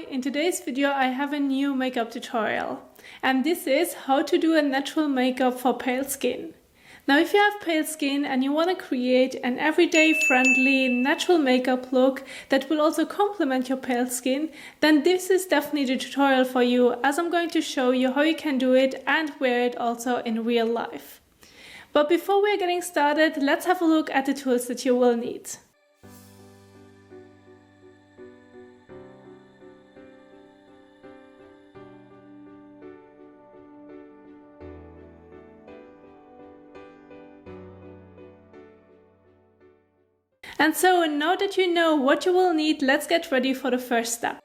in today's video I have a new makeup tutorial, and this is how to do a natural makeup for pale skin. Now if you have pale skin and you want to create an everyday friendly natural makeup look that will also complement your pale skin, then this is definitely the tutorial for you, as I'm going to show you how you can do it and wear it also in real life. But before we're getting started, let's have a look at the tools that you will need. And so now that you know what you will need, let's get ready for the first step.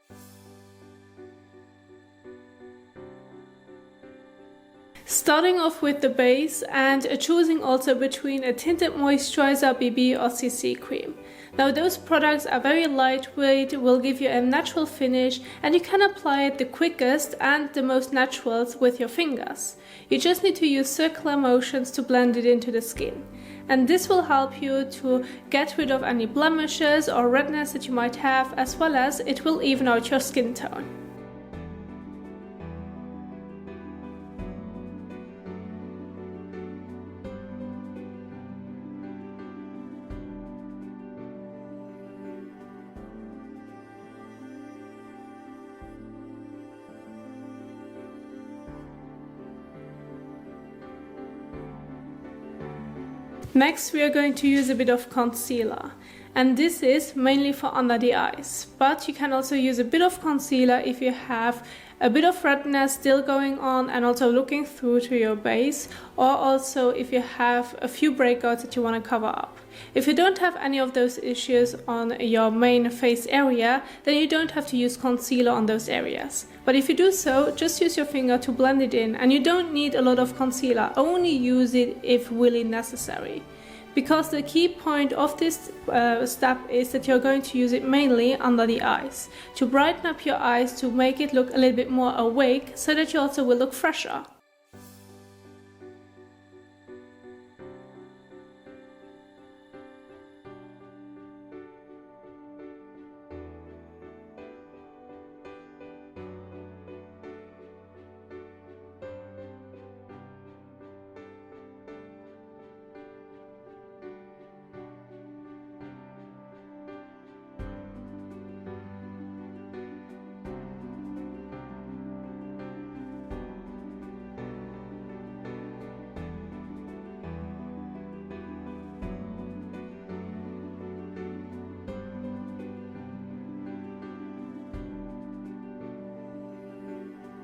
Starting off with the base and choosing also between a Tinted Moisturizer, BB or CC cream. Now those products are very lightweight, will give you a natural finish, and you can apply it the quickest and the most natural with your fingers. You just need to use circular motions to blend it into the skin. And this will help you to get rid of any blemishes or redness that you might have, as well as it will even out your skin tone. Next we are going to use a bit of concealer, and this is mainly for under the eyes, but you can also use a bit of concealer if you have a bit of redness still going on and also looking through to your base, or also if you have a few breakouts that you want to cover up. If you don't have any of those issues on your main face area, then you don't have to use concealer on those areas. But if you do so, just use your finger to blend it in, and you don't need a lot of concealer, only use it if really necessary. Because the key point of this step is that you're going to use it mainly under the eyes, to brighten up your eyes, to make it look a little bit more awake, so that you also will look fresher.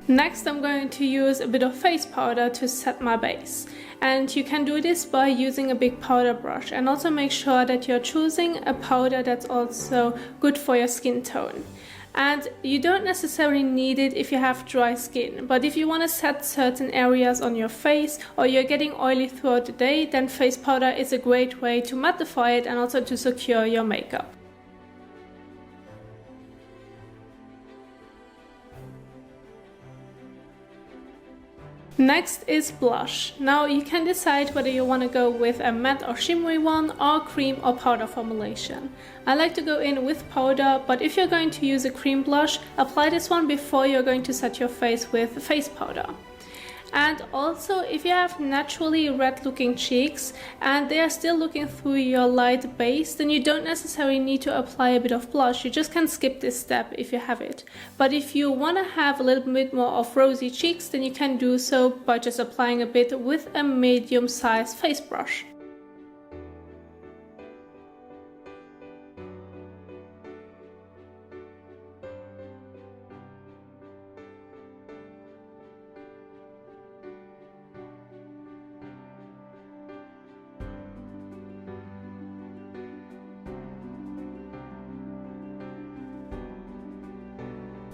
Next I'm going to use a bit of face powder to set my base, and you can do this by using a big powder brush, and also make sure that you're choosing a powder that's also good for your skin tone. And you don't necessarily need it if you have dry skin, but if you want to set certain areas on your face or you're getting oily throughout the day, then face powder is a great way to mattify it and also to secure your makeup. Next is blush. Now you can decide whether you want to go with a matte or shimmery one, or cream or powder formulation. I like to go in with powder, but if you're going to use a cream blush, apply this one before you're going to set your face with face powder. And also, if you have naturally red looking cheeks and they are still looking through your light base, then you don't necessarily need to apply a bit of blush. You just can skip this step if you have it. But if you want to have a little bit more of rosy cheeks, then you can do so by just applying a bit with a medium sized face brush.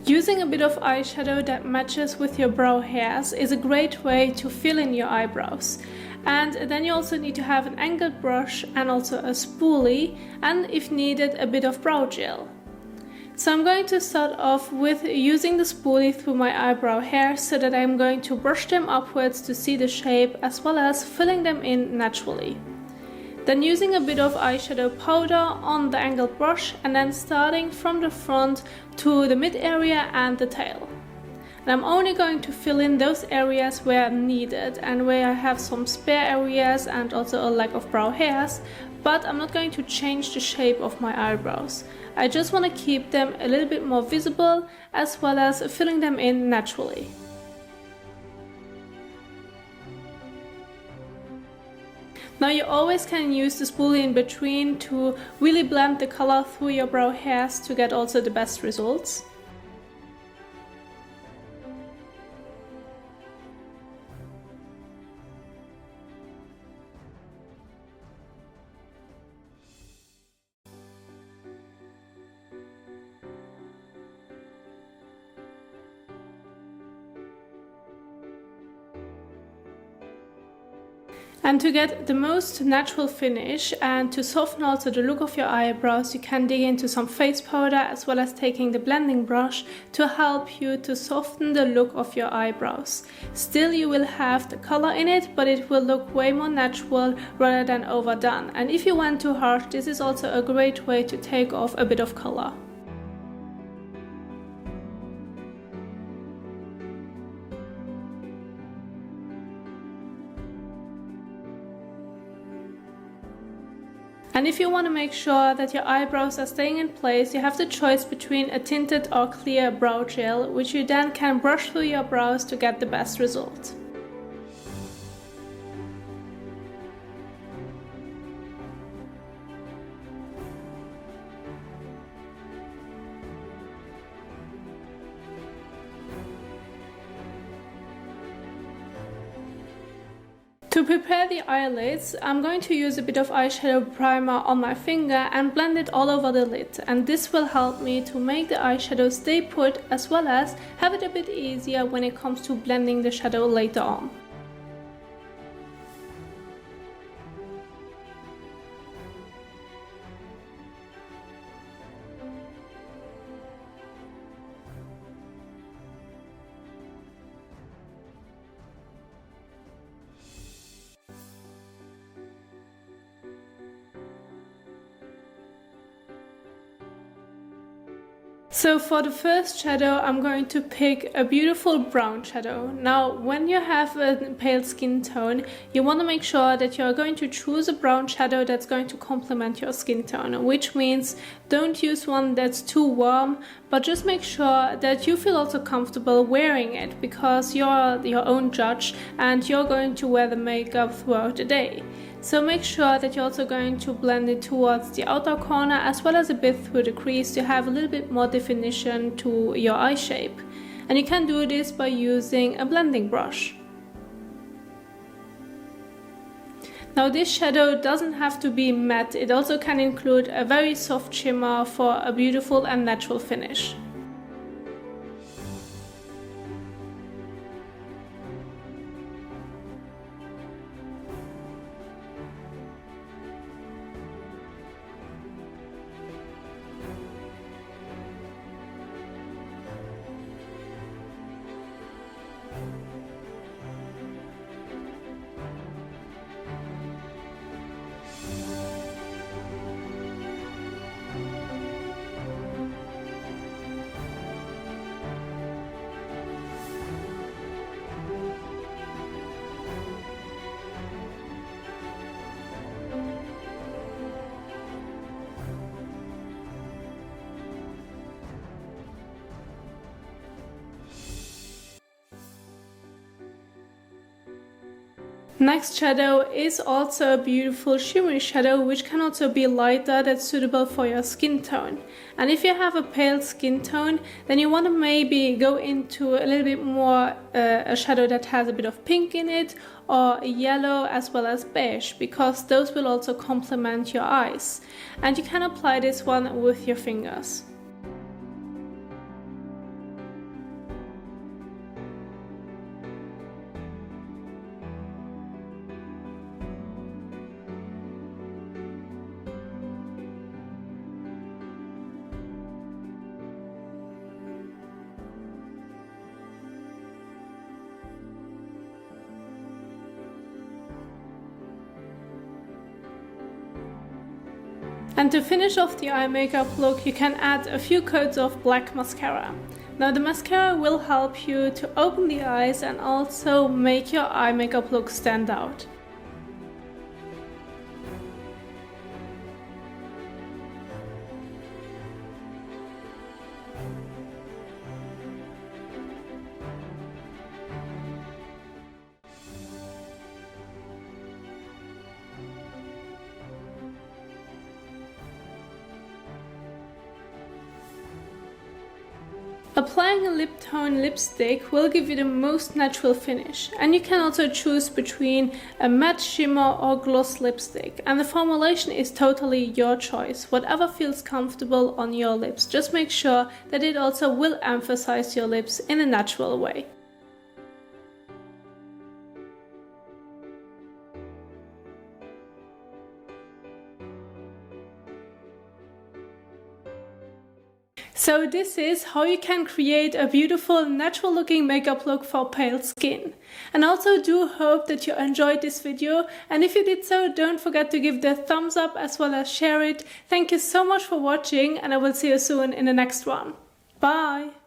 Using a bit of eyeshadow that matches with your brow hairs is a great way to fill in your eyebrows. And then you also need to have an angled brush and also a spoolie, and if needed a bit of brow gel. So I'm going to start off with using the spoolie through my eyebrow hairs, so that I'm going to brush them upwards to see the shape, as well as filling them in naturally. Then using a bit of eyeshadow powder on the angled brush and then starting from the front to the mid area and the tail. And I'm only going to fill in those areas where needed and where I have some spare areas and also a lack of brow hairs, but I'm not going to change the shape of my eyebrows. I just want to keep them a little bit more visible as well as filling them in naturally. Now you always can use the spoolie in between to really blend the color through your brow hairs to get also the best results. And to get the most natural finish and to soften also the look of your eyebrows, you can dig into some face powder as well as taking the blending brush to help you to soften the look of your eyebrows. Still you will have the color in it, but it will look way more natural rather than overdone. And if you went too harsh, this is also a great way to take off a bit of color. And if you want to make sure that your eyebrows are staying in place, you have the choice between a tinted or clear brow gel, which you then can brush through your brows to get the best result. To prepare the eyelids, I'm going to use a bit of eyeshadow primer on my finger and blend it all over the lid, and this will help me to make the eyeshadow stay put as well as have it a bit easier when it comes to blending the shadow later on. So for the first shadow, I'm going to pick a beautiful brown shadow. Now, when you have a pale skin tone, you want to make sure that you're going to choose a brown shadow that's going to complement your skin tone, which means don't use one that's too warm, but just make sure that you feel also comfortable wearing it, because you're your own judge and you're going to wear the makeup throughout the day. So make sure that you're also going to blend it towards the outer corner as well as a bit through the crease to have a little bit more definition to your eye shape. And you can do this by using a blending brush. Now this shadow doesn't have to be matte, it also can include a very soft shimmer for a beautiful and natural finish. Next shadow is also a beautiful shimmery shadow, which can also be lighter, that's suitable for your skin tone. And if you have a pale skin tone, then you want to maybe go into a little bit more a shadow that has a bit of pink in it, or yellow as well as beige, because those will also complement your eyes. And you can apply this one with your fingers. And to finish off the eye makeup look, you can add a few coats of black mascara. Now the mascara will help you to open the eyes and also make your eye makeup look stand out. Applying a lip tone lipstick will give you the most natural finish, and you can also choose between a matte shimmer or gloss lipstick, and the formulation is totally your choice, whatever feels comfortable on your lips. Just make sure that it also will emphasize your lips in a natural way. So this is how you can create a beautiful natural looking makeup look for pale skin. And also do hope that you enjoyed this video, and if you did so, don't forget to give the thumbs up as well as share it. Thank you so much for watching, and I will see you soon in the next one. Bye!